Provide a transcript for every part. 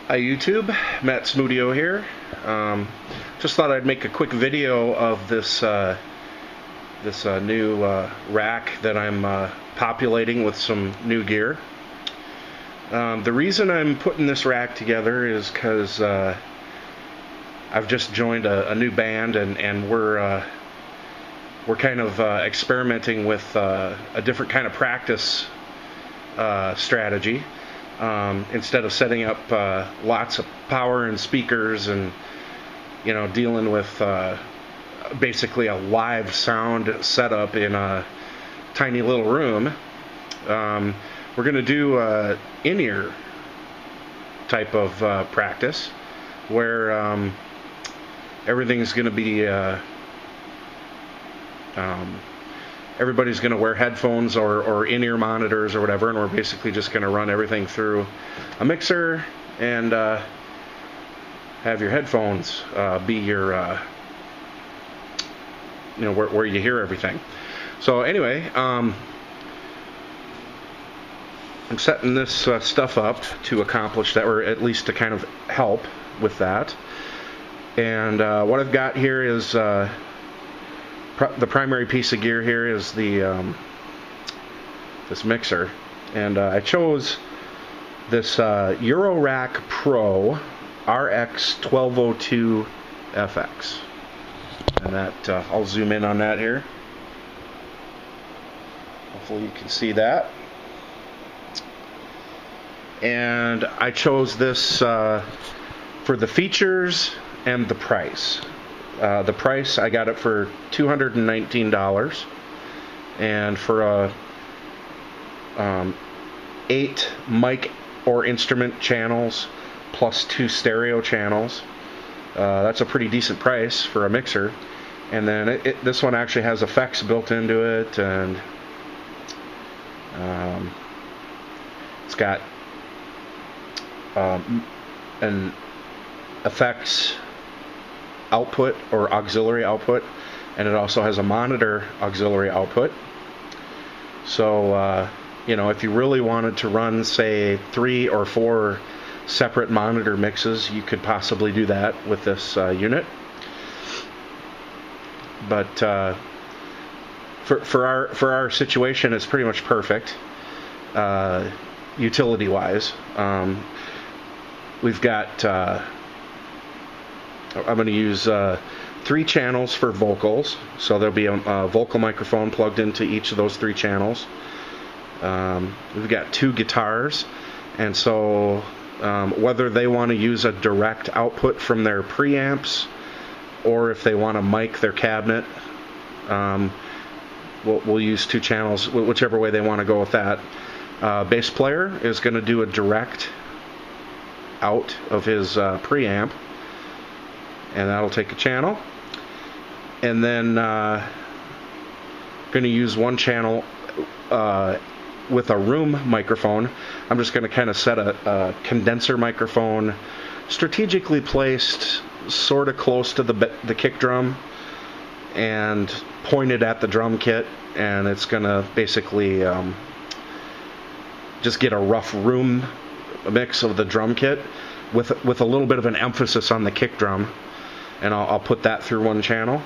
Hi YouTube, Matt Smudio here. Just thought I'd make a quick video of this new rack that I'm populating with some new gear. The reason I'm putting this rack together is because I've just joined a new band, and we're kind of experimenting with a different kind of practice strategy. Instead of setting up lots of power and speakers and dealing with basically a live sound setup in a tiny little room, we're going to do in-ear type of practice where everything's going to be everybody's going to wear headphones or in-ear monitors or whatever, and we're basically just going to run everything through a mixer and have your headphones be your where you hear everything. So anyway, I'm setting this stuff up to accomplish that, or at least to kind of help with that. And what I've got here is the primary piece of gear here is the this mixer, and I chose this Eurorack Pro RX 1202 FX, and that I'll zoom in on that here. Hopefully you can see that. And I chose this for the features and the price. The price, I got it for $219, and for 8 mic or instrument channels plus 2 stereo channels. That's a pretty decent price for a mixer. And then this one actually has effects built into it, and it's got an effects output or auxiliary output, and it also has a monitor auxiliary output. So if you really wanted to run, say, 3 or 4 separate monitor mixes, you could possibly do that with this unit. But for our situation, it's pretty much perfect utility wise. We've got I'm going to use 3 channels for vocals, so there'll be a vocal microphone plugged into each of those 3 channels. We've got 2 guitars, and so whether they want to use a direct output from their preamps or if they want to mic their cabinet, we'll use 2 channels, whichever way they want to go with that. Bass player is going to do a direct out of his preamp, and that'll take a channel. And then going to use 1 channel with a room microphone. I'm just going to kind of set a condenser microphone strategically placed sort of close to the kick drum and pointed at the drum kit, and it's going to basically just get a rough room mix of the drum kit with a little bit of an emphasis on the kick drum. And I'll put that through 1 channel,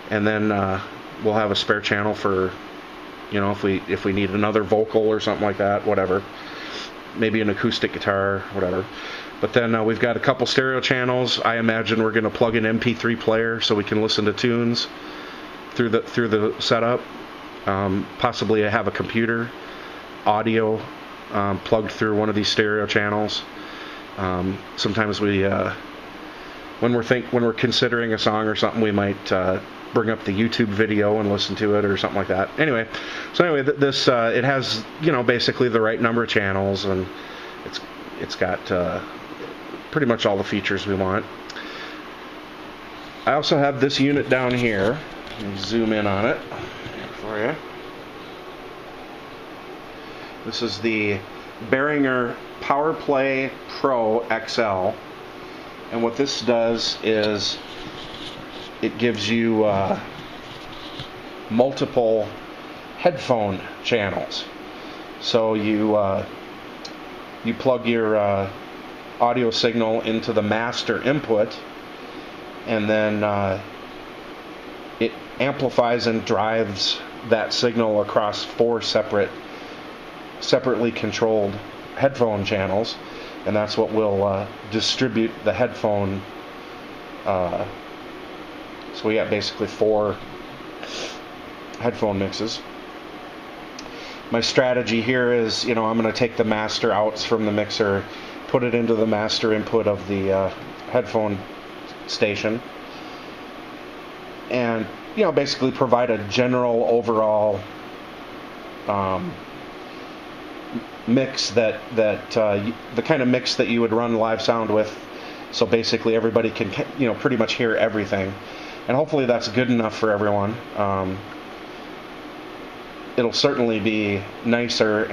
and then we'll have a spare channel for, if we need another vocal or something like that, whatever, maybe an acoustic guitar, whatever. But then we've got a couple stereo channels. I imagine we're going to plug an MP3 player so we can listen to tunes through the setup. Possibly I have a computer audio plugged through one of these stereo channels. Sometimes we when we're considering a song or something, we might bring up the YouTube video and listen to it or something like that. Anyway, this it has basically the right number of channels, and it's got pretty much all the features we want. I also have this unit down here. Let me zoom in on it for you. This is the Behringer PowerPlay Pro XL. And what this does is it gives you multiple headphone channels. So you plug your audio signal into the master input, and then it amplifies and drives that signal across 4 separately controlled headphone channels, and that's what will distribute the headphone. So we got basically 4 headphone mixes. My strategy here is, I'm going to take the master outs from the mixer, put it into the master input of the headphone station, and basically provide a general overall mix that the kind of mix that you would run live sound with. So basically everybody can pretty much hear everything, and hopefully that's good enough for everyone. It'll certainly be nicer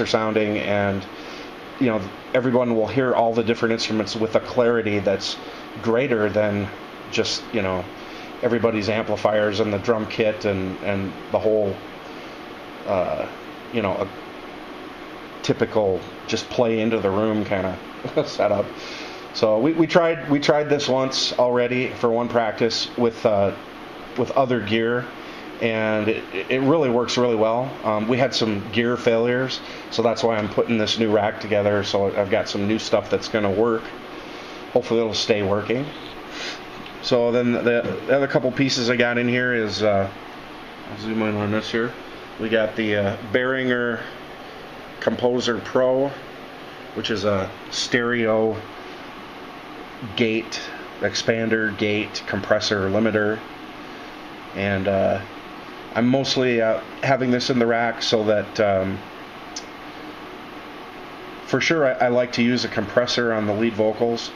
sounding, and everyone will hear all the different instruments with a clarity that's greater than just everybody's amplifiers and the drum kit and the whole a typical just play into the room kind of setup. So we tried this once already for one practice with other gear, and it really works really well. We had some gear failures, so that's why I'm putting this new rack together. So I've got some new stuff that's going to work. Hopefully it'll stay working. So then the other couple pieces I got in here is, I'll zoom in on this here. We got the Behringer Composer Pro, which is a stereo gate, expander, gate, compressor, limiter. And I'm mostly having this in the rack so that for sure I like to use a compressor on the lead vocals.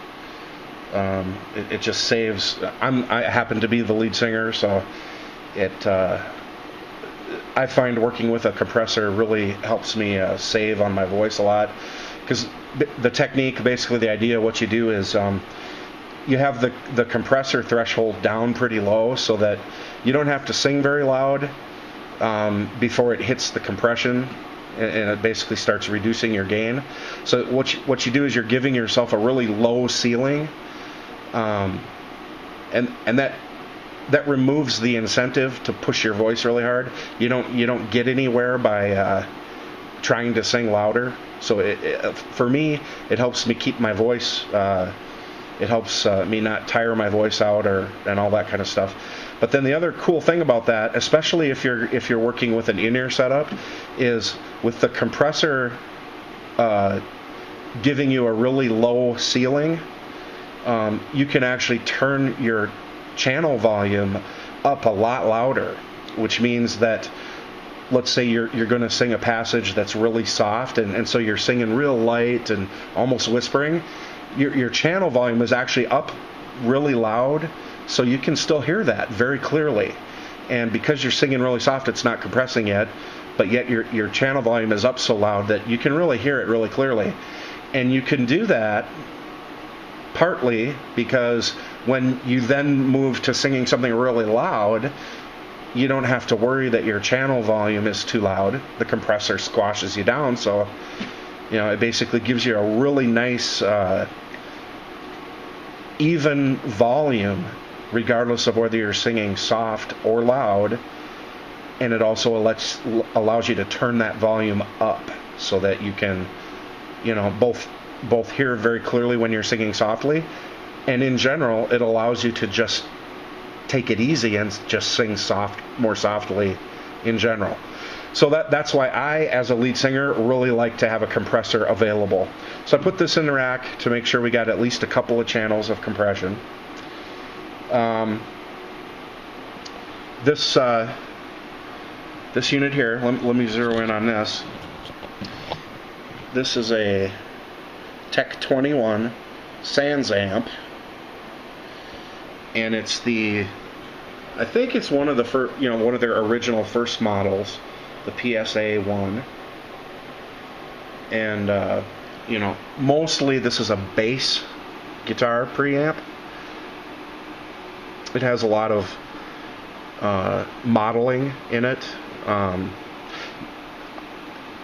It just saves. I happen to be the lead singer, so I find working with a compressor really helps me save on my voice a lot, because the technique, basically the idea, what you do is you have the compressor threshold down pretty low so that you don't have to sing very loud before it hits the compression, and it basically starts reducing your gain. So what you do is you're giving yourself a really low ceiling, and that removes the incentive to push your voice really hard. You don't get anywhere by trying to sing louder. So for me, it helps me keep my voice. It helps me not tire my voice out and all that kind of stuff. But then the other cool thing about that, especially if you're working with an in-ear setup, is with the compressor giving you a really low ceiling, you can actually turn your channel volume up a lot louder, which means that, let's say you're going to sing a passage that's really soft, and so you're singing real light and almost whispering. Your channel volume is actually up really loud, so you can still hear that very clearly. And because you're singing really soft, it's not compressing yet, but yet your channel volume is up so loud that you can really hear it really clearly. And you can do that partly because when you then move to singing something really loud, you don't have to worry that your channel volume is too loud. The compressor squashes you down, so it basically gives you a really nice even volume regardless of whether you're singing soft or loud. And it also allows you to turn that volume up so that you can both hear very clearly when you're singing softly, and in general it allows you to just take it easy and just sing more softly in general. So that's why I, as a lead singer, really like to have a compressor available. So I put this in the rack to make sure we got at least a couple of channels of compression. This unit here, let me zero in on this. This is a Tech 21 Sans amp, and it's I think it's one of the first, one of their original first models, the PSA 1. And mostly this is a bass guitar preamp. It has a lot of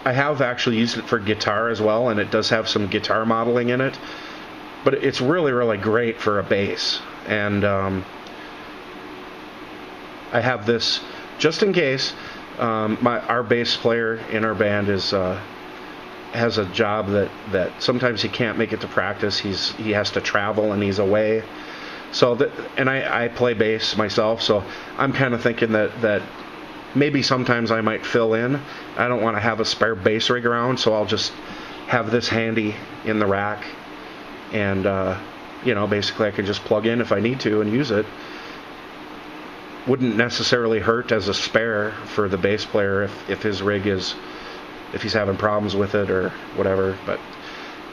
I have actually used it for guitar as well, and it does have some guitar modeling in it. But it's really, really great for a bass. And I have this just in case. Our bass player in our band has a job that sometimes he can't make it to practice. He has to travel and he's away. So I play bass myself, so I'm kind of thinking that maybe sometimes I might fill in. I don't want to have a spare bass rig around, so I'll just have this handy in the rack, and basically I can just plug in if I need to and use it. Wouldn't necessarily hurt as a spare for the bass player if his rig if he's having problems with it or whatever. But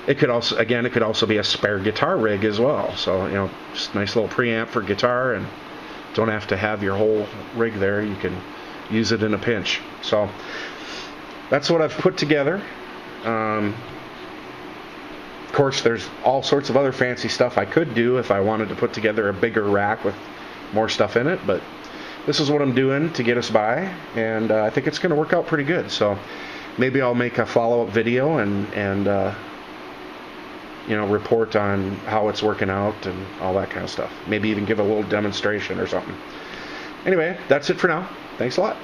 it could also be a spare guitar rig as well. So just a nice little preamp for guitar, and don't have to have your whole rig there. You can use it in a pinch. So that's what I've put together. Of course, there's all sorts of other fancy stuff I could do if I wanted to put together a bigger rack with more stuff in it, but this is what I'm doing to get us by, and I think it's going to work out pretty good. So maybe I'll make a follow-up video and report on how it's working out and all that kind of stuff. Maybe even give a little demonstration or something. Anyway, that's it for now. Thanks a lot.